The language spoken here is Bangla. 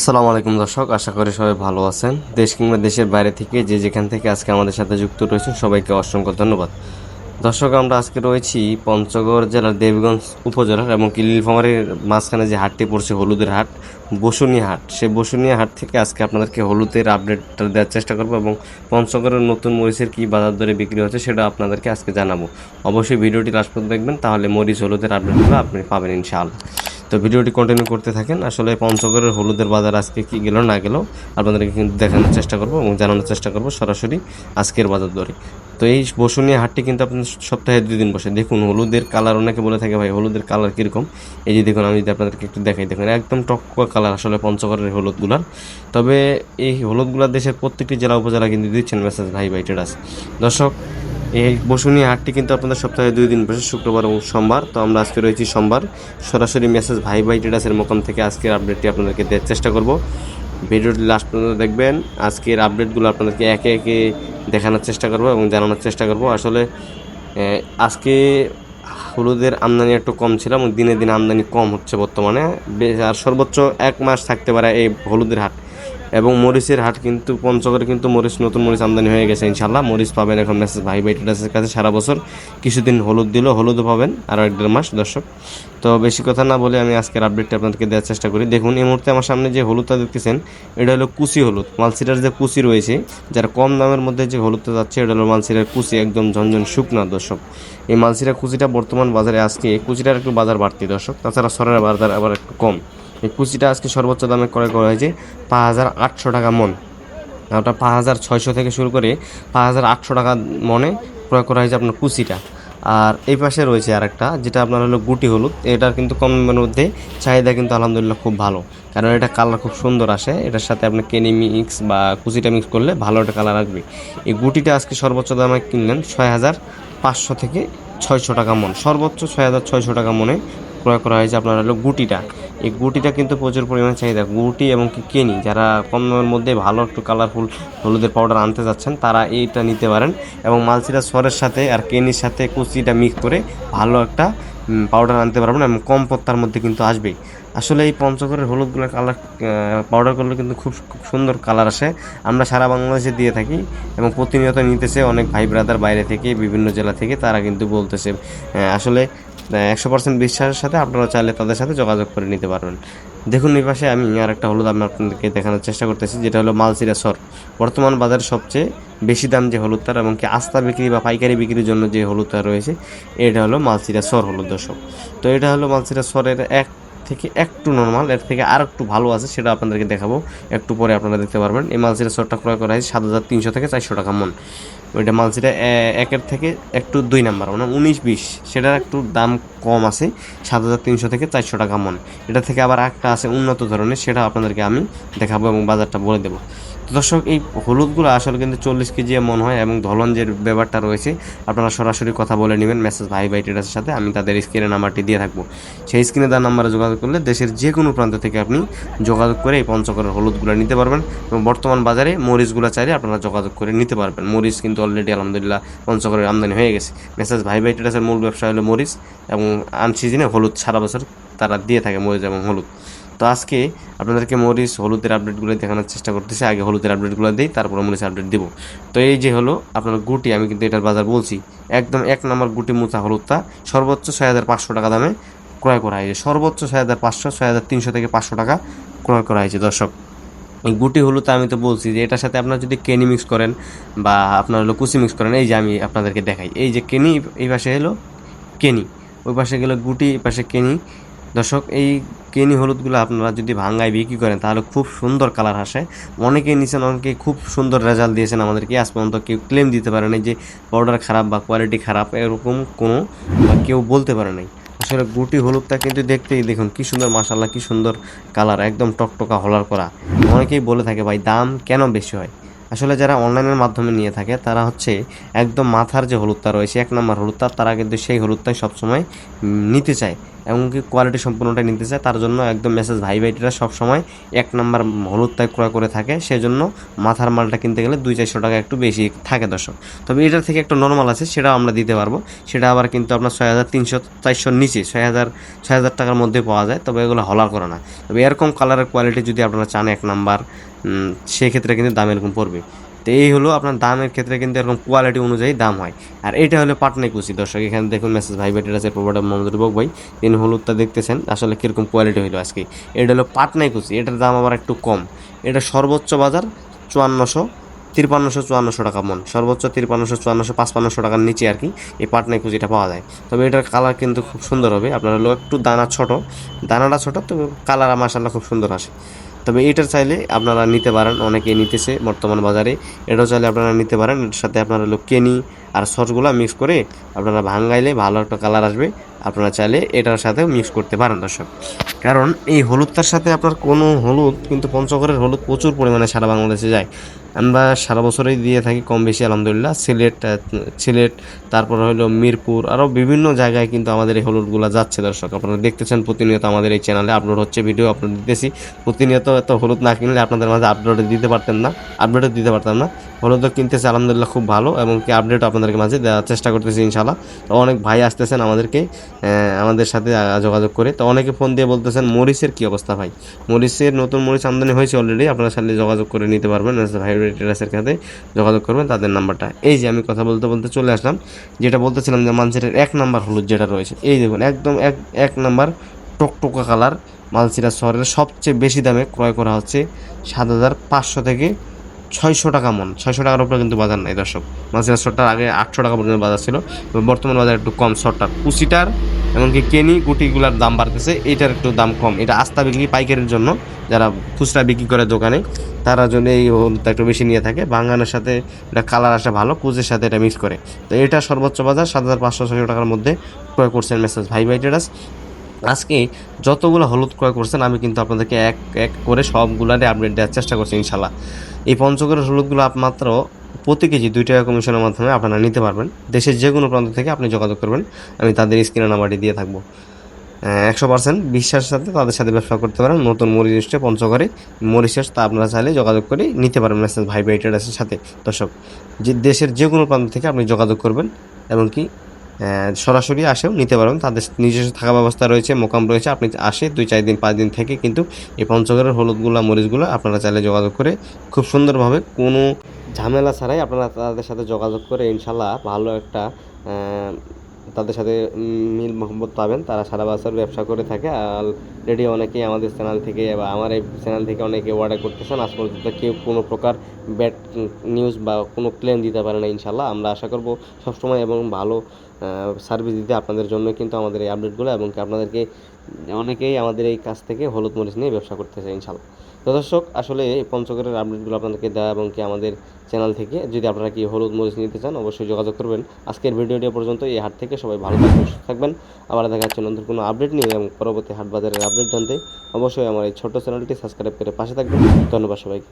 আসসালামু আলাইকুম দর্শক, আশা করি সবাই ভালো আছেন। দেশ কিংবা দেশের বাইরে থেকে যে যেখান থেকে আজকে আমাদের সাথে যুক্ত রয়েছেন সবাইকে অসংখ্য ধন্যবাদ। দর্শক, আমরা আজকে রয়েছি পঞ্চগড় জেলার দেবীগঞ্জ উপজেলার এবং কি নীলফামারীর মাঝখানে যে হাটটি পড়ছে হলুদের হাট, বসুনিয়া হাট, সেই বসুনিয়া হাট থেকে আজকে আপনাদেরকে হলুদের আপডেটটা দেওয়ার চেষ্টা করবো এবং পঞ্চগড়ের নতুন মরিচের কী বাজার দরে বিক্রি হচ্ছে সেটা আপনাদেরকে আজকে জানাবো। অবশ্যই ভিডিওটি লাস্ট পর্যন্ত দেখবেন, তাহলে মরিচ হলুদের আপডেটগুলো আপনি পাবেন ইনশাআল্লাহ। তো ভিডিওটি কন্টিনিউ করতে থাকেন। আসলে পঞ্চগড়ের হলুদের বাজার আজকে কি গেল না গেল আপনাদেরকে কিন্তু দেখানোর চেষ্টা করবো এবং জানানোর চেষ্টা করবো সরাসরি আজকের বাজার দরে। তো এই বসুনিয়া হাটটি কিন্তু আপনার সপ্তাহে 2 দিন বসে। দেখুন হলুদের কালার, অনেকে বলে থাকে ভাই হলুদের কালার কীরকম, এই যে দেখুন আমি যদি আপনাদেরকে একটু দেখাই, দেখুন একদম টকটকা কালার আসলে পঞ্চগড়ের হলুদগুলার। তবে এই হলুদগুলা দেশের প্রত্যেকটি জেলা উপজেলা কিন্তু দিচ্ছেন মেসেজ ভাই ভাই ট্রেডার্স। দর্শক, এই বসুনিয়া হাটটি কিন্তু আপনাদের সপ্তাহে 2 দিন বসে, শুক্রবার এবং সোমবার। তো আমরা আজকে রয়েছি সোমবার। সরাসরি মেসেজ ভাই ভাই ট্রেডার্সের মোকাম থেকে আজকের আপডেটটি আপনাদেরকে দেওয়ার চেষ্টা করব। ভিডিওটি লাস্ট পর্যন্ত দেখবেন। আজকের আপডেটগুলো আপনাদেরকে একে একে দেখানোর চেষ্টা করব এবং জানানোর চেষ্টা করব। আসলে আজকে হলুদের আমদানি একটু কম ছিল এবং দিনে দিনে আমদানি কম হচ্ছে বর্তমানে। আর সর্বোচ্চ 1 মাস থাকতে পারে এই হলুদের হাট। এবং মরিচের হাট কিন্তু পঞ্চগড়ে কিন্তু নতুন মরিচ আমদানি হয়ে গেছে ইনশাল্লাহ। মরিচ পাবেন এখন মেসেজ ভাই ভাই ট্রেডার্সের কাছে সারা বছর। কিছুদিন হলুদ দিল, হলুদও পাবেন আরও 1-1.5 মাস দর্শক। তো বেশি কথা না বলে আমি আজকের আপডেটটা আপনাদেরকে দেওয়ার চেষ্টা করি। দেখুন এই মুহূর্তে আমার সামনে যে হলুদটা দেখতেছেন, এটা হলো কুচি হলুদ। মালসিটার যে কুচি রয়েছে, যারা কম দামের মধ্যে যে হলুদটা যাচ্ছে, এটা হলো মালসিটার কুচি, একদম ঝনঝন শুকনা দর্শক। এই মালসিরা কুচিটা বর্তমান বাজারে আজকে কুচিটার একটু বাজার বাড়তি দর্শক, তাছাড়া সরের বাজার আবার একটু কম। এই কুচিটা আজকে সর্বোচ্চ দামে ক্রয় করা হয়েছে 5,800 টাকা মন। ওটা 5,600 থেকে শুরু করে 5,800 টাকা মনে ক্রয় করা হয়েছে আপনার কুচিটা। আর এই পাশে রয়েছে আরেকটা, যেটা আপনার হলো গুটি হলুদ। এটার কিন্তু কম দামের মধ্যে চাহিদা কিন্তু আলহামদুলিল্লাহ খুব ভালো, কারণ এটা কালার খুব সুন্দর আসে। এটার সাথে আপনি কেনি মিক্স বা কুচিটা মিক্স করলে ভালো একটা কালার আসবে। এই গুটিটা আজকে সর্বোচ্চ দামে কিনলেন 6,500 থেকে 600 টাকা মন। সর্বোচ্চ 6,600 টাকা মনে ক্রয় করা হয়েছে আপনার হলো গুটিটা। এই গুটিটা কিন্তু প্রচুর পরিমাণে চাহিদা। গুটি এবং কি কেনি, যারা কম দামের মধ্যে ভালো একটু কালারফুল হলুদের পাউডার আনতে যাচ্ছেন তারা এইটা নিতে পারেন। এবং মালচিরা সরের সাথে আর কেনির সাথে কুচিটা মিক্স করে ভালো একটা পাউডার আনতে পারবেন এবং কম পত্তার মধ্যে কিন্তু আসবেই। আসলে এই পঞ্চগড়ের হলুদগুলো কালার পাউডার করলে কিন্তু খুব সুন্দর কালার আসে। আমরা সারা বাংলাদেশে দিয়ে থাকি এবং প্রতিনিয়ত নিতেছে অনেক ভাই ব্রাদার বাইরে থেকে, বিভিন্ন জেলা থেকে, তারা কিন্তু বলতেছে। আসলে 100% বিশ্বাসের সাথে আপনারা চাইলে তাদের সাথে যোগাযোগ করে নিতে পারবেন। দেখুন এই পাশে আমি আর একটা হলুদ আমি আপনাদেরকে দেখানোর চেষ্টা করতেছি, যেটা হলো মালচিরা সর। বর্তমান বাজারে সবচেয়ে বেশি দাম যে হলুদটার এবং কি আস্তা বিক্রি বা পাইকারি বিক্রির জন্য যে হলুদটা রয়েছে, এটা হলো মালচিরা সর হলুদ দর্শক। তো এটা হলো মালচিরা সরের এক থেকে একটু নর্মাল, এর থেকে আর একটু ভালো আছে, সেটা আপনাদেরকে দেখাবো একটু পরে, আপনারা দেখতে পারবেন। এই মালচিরা সরটা ক্রয় করা হয়েছে 7,300 থেকে 400 টাকা মন। ওইটা মালচিরা একের থেকে একটু 2 নাম্বার মানে 19-20, সেটার একটু দাম কম আছে, 7,300 থেকে 400 টাকা মন। এটা থেকে আবার একটা আছে উন্নত ধরনের, সেটা আপনাদেরকে আমি দেখাবো এবং বাজারটা বলে দেবো। তো দর্শক, এই হলুদগুলো আসলে কিন্তু 40 কেজি মন হয় এবং ধলন যে ব্যাপারটা রয়েছে, আপনারা সরাসরি কথা বলে নেবেন মেসেজ ভাই ভাই ট্রেডার্সের সাথে। আমি তাদের স্ক্রিনে নাম্বারটি দিয়ে থাকবো, সেই স্ক্রিনে তার নাম্বারে যোগাযোগ করলে দেশের যে কোনো প্রান্ত থেকে আপনি যোগাযোগ করে এই পঞ্চগড়ের হলুদগুলো নিতে পারবেন। এবং বর্তমান বাজারে মরিচগুলো চাইলে আপনারা যোগাযোগ করে নিতে পারবেন। মরিচ কিন্তু অলরেডি আলহামদুলিল্লাহ পঞ্চগড়ের আমদানি হয়ে গেছে। মেসেজ ভাই ভাই ট্রেডার্সের মূল ব্যবসা হলো মরিচ এবং আনসিজনে হলুদ, সারা বছর তারা দিয়ে থাকে মরিচ এবং হলুদ। তো আজকে আপনাদেরকে মরিচ হলুদের আপডেটগুলো দেখানোর চেষ্টা করতেছি। আগে হলুদের আপডেটগুলো দিই, তারপরে মরিচ আপডেট দিব। তো এই যে হলো আপনার গুটি, আমি কিন্তু এটার বাজার বলছি, একদম 1 নম্বর গুটি মোচা হলুদটা সর্বোচ্চ 6,500 টাকা দামে ক্রয় করা হয়েছে। সর্বোচ্চ 6,500, 6,300 থেকে 500 টাকা ক্রয় করা হয়েছে দর্শক। এই গুটি হলুদ আমি তো বলছি যে এটার সাথে আপনারা যদি কেনি মিক্স করেন বা আপনার হলো কুচি মিক্স করেন, এই যে আমি আপনাদেরকে দেখাই, এই যে কেনি, এই পাশে হলো কেনি, ওই পাশে গেলো গুটি, এই পাশে কেনি দর্শক। এই কেনি হলুদগুলো আপনারা যদি ভাঙ্গায় বিক্রি করেন তাহলে খুব সুন্দর কালার আসে। অনেকেই নিছেন, অনেকেই খুব সুন্দর রেজাল্ট দিয়েছেন আমাদেরকে। আজ পর্যন্ত কেউ ক্লেম দিতে পারে নাই যে পাউডার খারাপ বা কোয়ালিটি খারাপ, এরকম কোনো কেউ বলতে পারে নাই। আসলে গুটি হলুদটা কিন্তু দেখতেই দেখুন কি সুন্দর, মাশাআল্লাহ কি সুন্দর কালার, একদম টকটকা হলার করা। অনেকেই বলে থাকে ভাই দাম কেন বেশি হয়। আসলে যারা অনলাইনের মাধ্যমে নিয়ে থাকে তারা হচ্ছে একদম মাথার যে হলুদটা রয়েছে 1 নম্বর হলুদটা, তারা কিন্তু সেই হলুদটাই সবসময় নিতে চায়। এমনকি কোয়ালিটি সম্পূর্ণটাই নিতে চায় তার জন্য একদম মেসেজ ভাই ভাইটিরা সবসময় 1 নাম্বার হলুদটাই ক্রয় করে থাকে, সেজন্য মাথার মালটা কিনতে গেলে 200-400 টাকা একটু বেশি থাকে দর্শক। তবে এটার থেকে একটু নর্মাল আছে, সেটাও আমরা দিতে পারবো। সেটা আবার কিন্তু আপনার 6300-400 নিচে 6000 টাকার মধ্যে পাওয়া যায়, তবে এগুলো হলা করা না। তবে এরকম কালারের কোয়ালিটি যদি আপনারা চান 1 নাম্বার, সেক্ষেত্রে কিন্তু দাম এরকম পড়বে। তো এই হলো আপনার দামের ক্ষেত্রে কিন্তু এরকম কোয়ালিটি অনুযায়ী দাম হয়। আর এটা হলো পাটনাই কুচি দর্শক। এখানে দেখুন মেসেজ ভাই ভাইটির আছে প্রোভাইডার মোহাম্মদ রুবক ভাই, তিনি হলুদটা দেখতেছেন আসলে কীরকম কোয়ালিটি হইলো আজকে। এটা হলো পাটনাই কুচি, এটার দাম আবার একটু কম। এটা সর্বোচ্চ বাজার 5300-5400 টাকা মন, সর্বোচ্চ 5300-5400-5500 টাকার নিচে আর কি এই পাটনাই কুচিটা পাওয়া যায়। তবে এটার কালার কিন্তু খুব সুন্দর হবে। আপনার হলো একটু দানাটা ছোট, তবে কালার মাশাআল্লাহ খুব সুন্দর আসে। তবে এটার চাইলে আপনারা নিতে পারেন, অনেকেই নিতেছে বর্তমান বাজারে। এটাও চাইলে আপনারা নিতে পারেন। এর সাথে আপনারা হলো কেনি আর সসগুলো মিক্স করে আপনারা ভাঙাইলে ভালো একটা কালার আসবে। আপনারা চাইলে এটার সাথেও মিক্স করতে পারেন দর্শক। কারণ এই হলুদটার সাথে আপনার কোনো হলুদ কিন্তু পঞ্চগড়ের হলুদ প্রচুর পরিমাণে সারা বাংলাদেশে যায়। আমরা সারা বছরই দিয়ে থাকি কম বেশি আলহামদুলিল্লাহ। সিলেট, তারপর হলো মিরপুর, আরও বিভিন্ন জায়গায় কিন্তু আমাদের এই হলুদগুলো যাচ্ছে দর্শক। আপনারা দেখতেছেন প্রতিনিয়ত আমাদের এই চ্যানেলে আপলোড হচ্ছে, ভিডিও আপলোড দিতেছি প্রতিনিয়ত। এত হলুদ না কিনলে আপনাদের মাঝে আপডেটও দিতে পারতাম না। হলুদও কিনতেছে আলহামদুলিল্লাহ খুব ভালো, এবং কি আপডেট আপনাদেরকে মাঝে দেওয়ার চেষ্টা করতেছি ইনশাল্লাহ। তো অনেক ভাই আসতেছেন আমাদের সাথে যোগাযোগ করে। তো অনেকে ফোন দিয়ে বলতেছেন মরিচের কী অবস্থা ভাই। মরিচের নতুন মরিচ আমদানি হয়েছে অলরেডি, আপনারা চাইলে যোগাযোগ করে নিতে পারবেন। ভাই টেরাসের সাথে যোগাযোগ করবেন, তাদের নাম্বারটা এই যে আমি কথা বলতে বলতে চলে আসলাম। যেটা বলতেছিলাম যে মালচিরার 1 নাম্বার হলুদ যেটা রয়েছে, এই দেখুন একদম এক নাম্বার টকটকা কালার। মালচিরা শহরের সবচেয়ে বেশি দামে ক্রয় করা হচ্ছে 7500 থেকে 600 টাকা মন। 600 টাকার উপরে কিন্তু বাজার নাই দর্শক। মালচিরা শর্টটার আগে 800 টাকা পর্যন্ত বাজার ছিল, বর্তমান বাজার একটু কম। শর্টটার কুচিটার এমনকি কেনি গুটিগুলার দাম বাড়তেছে, এইটার একটু দাম কম। এটা আস্তা বিক্রি পাইকারির জন্য, যারা খুচরা বিক্রি করে দোকানে, তারা জন্য এই হলুদটা একটু বেশি নিয়ে থাকে। বাঙানোর সাথে এটা কালার আসে ভালো, কুচের সাথে এটা মিক্স করে। তো এটা সর্বোচ্চ বাজার 7500-600 টাকার মধ্যে ক্রয় করছেন মেসেজ ভাই টেরাস। আজকে যতগুলো হলুদ ক্রয় করছেন আমি কিন্তু আপনাদেরকে এক এক করে সবগুলারে আপডেট দেওয়ার চেষ্টা করছি ইনশাল্লাহ। এই পঞ্চগড়ের হলুদগুলো মাত্র প্রতি কেজি 2 টাকা কমিশনের মাধ্যমে আপনারা নিতে পারবেন। দেশের যে কোনো প্রান্ত থেকে আপনি যোগাযোগ করবেন, আমি তাদের স্ক্রিনে নাম্বারটি দিয়ে থাকবো। 100% বিশ্বাসের সাথে তাদের সাথে ব্যবসা করতে পারেন। নতুন মরিচ পঞ্চগড়ে মরিচাষ, তা আপনারা চাইলে যোগাযোগ করে নিতে পারেন মেসেজ ভাই টেরাসের সাথে দর্শক। যে দেশের যে কোনো প্রান্ত থেকে আপনি যোগাযোগ করবেন, এবং কি সরাসরি আসেও নিতে পারবেন। তাদের নিজস্ব থাকা ব্যবস্থা রয়েছে, মোকাম রয়েছে। আপনি আসে 2-4 দিন 5 দিন থেকে কিন্তু এই পঞ্চগড়ের হলুদগুলা মরিচগুলো আপনারা চাইলে যোগাযোগ করে খুব সুন্দরভাবে কোনো ঝামেলা ছাড়াই আপনারা তাদের সাথে যোগাযোগ করে ইনশাল্লাহ ভালো একটা তাদের সাথে মিল মহব্বত পাবেন। তারা সারা বছর ব্যবসা করে থাকে। অলরেডি অনেকেই আমাদের চ্যানেল থেকে বা আমার এই চ্যানেল থেকে অনেকে অর্ডার করতেছেন। আজ পর্যন্ত কেউ কোনো প্রকার ব্যাড নিউজ বা কোনো ক্লেম দিতে পারে না ইনশাল্লাহ। আমরা আশা করব সবসময় এবং ভালো সার্ভিস দিতে আপনাদের জন্য কিন্তু আমাদের এই আপডেটগুলো, এবং আপনাদেরকে অনেকেই আমাদের এই কাছ থেকে হলুদ মরিচ নিয়ে ব্যবসা করতেছে ইনশাল্লাহ। তো দর্শক, আসলে এই পঞ্চগড়ের আপডেটগুলো আপনাদেরকে দেওয়া, এবং কি আমাদের চ্যানেল থেকে যদি আপনারা কি হলুদ মরিচ নিতে চান অবশ্যই যোগাযোগ করবেন। আজকের ভিডিওটি পর্যন্ত। এই হাট থেকে সবাই ভালো থাকবেন, সুস্থ থাকবেন। আবার দেখা যাচ্ছে নতুন কোনো আপডেট নিয়ে, এবং পরবর্তী হাট বাজারের আপডেট জানতে অবশ্যই আমার এই ছোট্ট চ্যানেলটি সাবস্ক্রাইব করে পাশে থাকবেন। ধন্যবাদ সবাইকে।